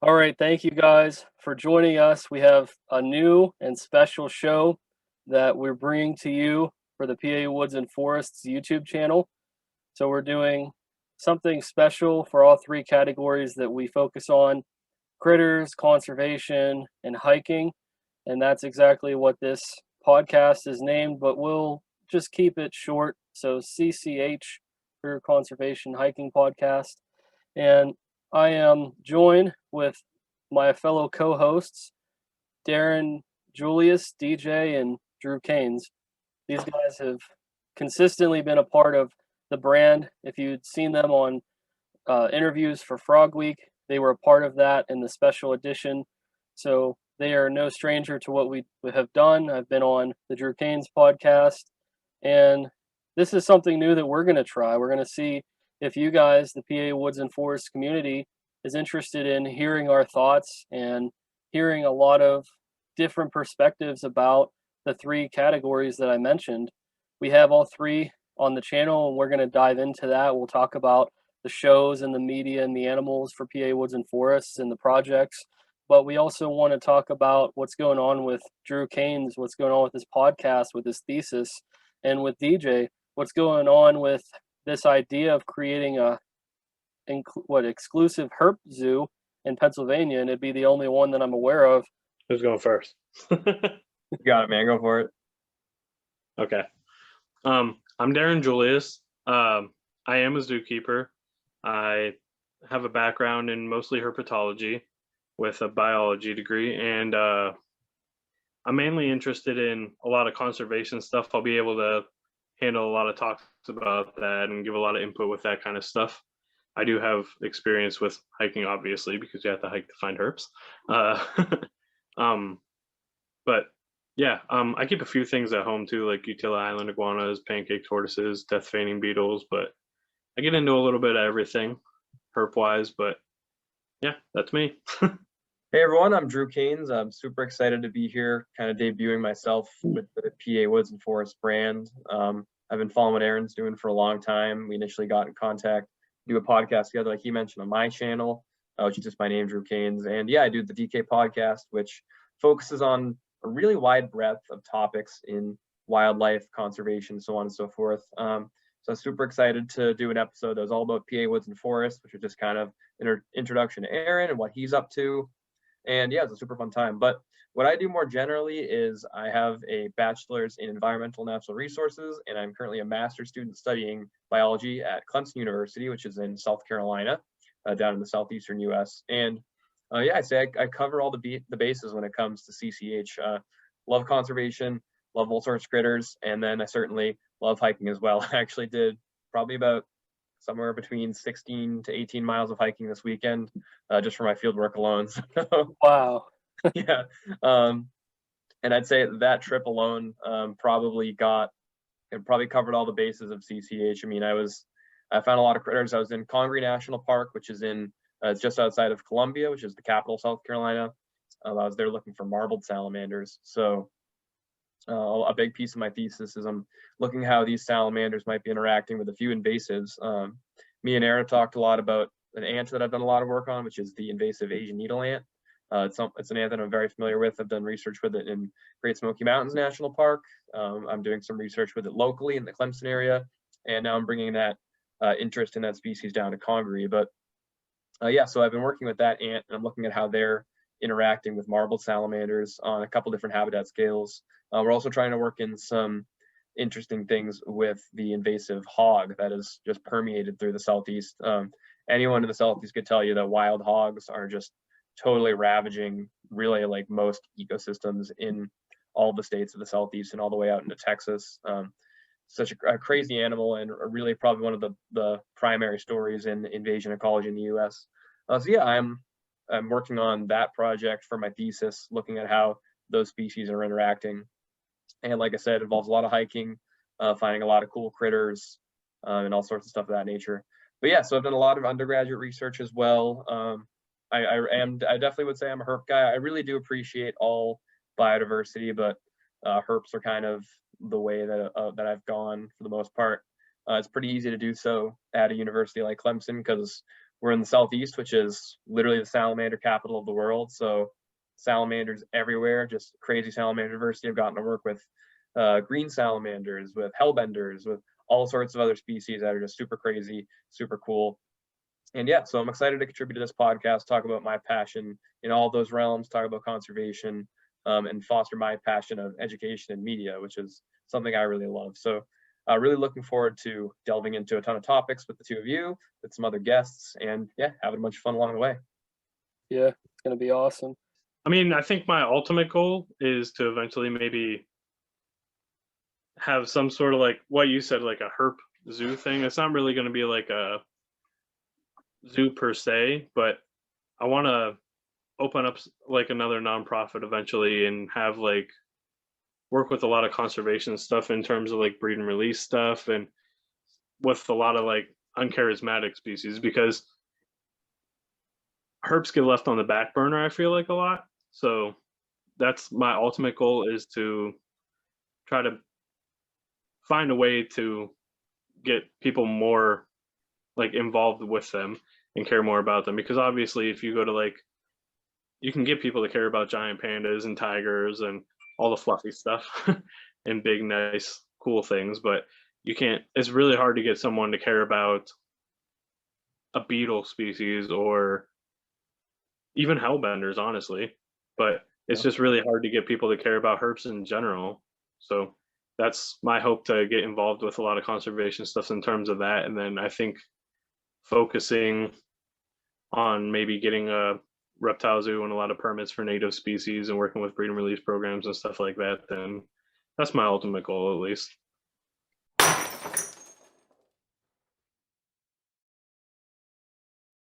All right, thank you guys for joining us. We have a new and special show that we're bringing to you for the PA Woods and Forests YouTube channel. So we're doing something special for all three categories that we focus on: critters, conservation, and hiking. And that's exactly what this podcast is named, but we'll just keep it short. So CCH for Conservation Hiking Podcast. And I am joined with my fellow co-hosts, Darren Julius, DJ, and Drew Caines. These guys have consistently been a part of the brand. If you'd seen them on interviews for Frog Week, they were a part of that in the special edition. So they are no stranger to what we have done. I've been on the Drew Caines podcast, and this is something new that we're going to try. We're going to see if you guys, the PA Woods and Forests community, is interested in hearing our thoughts and hearing a lot of different perspectives about the three categories that I mentioned. We have all three on the channel, and we're going to dive into that. We'll talk about the shows and the media and the animals for PA Woods and Forests and the projects. But we also want to talk about what's going on with Drew Caines, what's going on with his podcast, with his thesis, and with DJ, what's going on with this idea of creating a exclusive herp zoo in Pennsylvania, and it'd be the only one that I'm aware of. Who's going first? Got it, man. Go for it. Okay. I'm Darren Julius. I am a zookeeper. I have a background in mostly herpetology with a biology degree, and I'm mainly interested in a lot of conservation stuff. I'll be able to handle a lot of talks about that and give a lot of input with that kind of stuff. I do have experience with hiking, obviously, because you have to hike to find herps. But yeah, I keep a few things at home too, like Utila Island iguanas, pancake tortoises, death feigning beetles, but I get into a little bit of everything herp wise, but yeah, that's me. Hey everyone, I'm Drew Caines. I'm super excited to be here, kind of debuting myself with the PA Woods and Forest brand. I've been following what Aaron's doing for a long time. We initially got in contact, do a podcast together, like he mentioned, on my channel, which is just my name, Drew Caines. And yeah, I do the DK podcast, which focuses on a really wide breadth of topics in wildlife, conservation, so on and so forth. So I'm super excited to do an episode that was all about PA Woods and Forests, which is just kind of an introduction to Aaron and what he's up to. And yeah, it's a super fun time. But what I do more generally is I have a bachelor's in environmental natural resources, and I'm currently a master's student studying biology at Clemson University, which is in South Carolina, down in the southeastern U.S. And yeah, I say I cover all the bases when it comes to CCH. Love conservation, love all sorts of critters, and then I certainly love hiking as well. I actually did probably about somewhere between 16 to 18 miles of hiking this weekend, just for my field work alone. So, Wow. Yeah. And I'd say that trip alone probably covered all the bases of CCH. I mean, I found a lot of critters. I was in Congaree National Park, which is it's just outside of Columbia, which is the capital of South Carolina. I was there looking for marbled salamanders. So a big piece of my thesis is I'm looking how these salamanders might be interacting with a few invasives. Me and Aaron talked a lot about an ant that I've done a lot of work on, which is the invasive Asian needle ant. It's an ant that I'm very familiar with. I've done research with it in Great Smoky Mountains National Park. I'm doing some research with it locally in the Clemson area, and now I'm bringing that interest in that species down to Congaree. But yeah, so I've been working with that ant, and I'm looking at how they're interacting with marbled salamanders on a couple different habitat scales. We're also trying to work in some interesting things with the invasive hog that has just permeated through the Southeast. Anyone in the Southeast could tell you that wild hogs are just totally ravaging really like most ecosystems in all the states of the Southeast and all the way out into Texas. Such a crazy animal, and really probably one of the primary stories in invasion ecology in the US. So yeah, I'm working on that project for my thesis, looking at how those species are interacting. And like I said, it involves a lot of hiking, finding a lot of cool critters, and all sorts of stuff of that nature. But yeah, so I've done a lot of undergraduate research as well. I definitely would say I'm a herp guy. I really do appreciate all biodiversity, but herps are kind of the way that I've gone for the most part. It's pretty easy to do so at a university like Clemson because we're in the Southeast, which is literally the salamander capital of the world. So salamanders everywhere, just crazy salamander diversity. I've gotten to work with green salamanders, with hellbenders, with all sorts of other species that are just super crazy, super cool. And yeah, so I'm excited to contribute to this podcast, talk about my passion in all those realms, talk about conservation, and foster my passion of education and media, which is something I really love. So really looking forward to delving into a ton of topics with the two of you, with some other guests, and yeah, having a bunch of fun along the way. Yeah, it's going to be awesome. I mean, I think my ultimate goal is to eventually maybe have some sort of like what you said, like a herp zoo thing. It's not really going to be like a zoo per se, but I want to open up like another nonprofit eventually and have like work with a lot of conservation stuff in terms of like breed and release stuff and with a lot of like uncharismatic species, because herps get left on the back burner, I feel like, a lot. So that's my ultimate goal, is to try to find a way to get people more like involved with them and care more about them, because obviously if you go to like, you can get people to care about giant pandas and tigers and all the fluffy stuff and big, nice, cool things, but you can't, it's really hard to get someone to care about a beetle species or even hellbenders, honestly. But it's just really hard to get people to care about herps in general. So that's my hope, to get involved with a lot of conservation stuff in terms of that. And then I think focusing on maybe getting a reptile zoo and a lot of permits for native species and working with breed and release programs and stuff like that, then that's my ultimate goal, at least.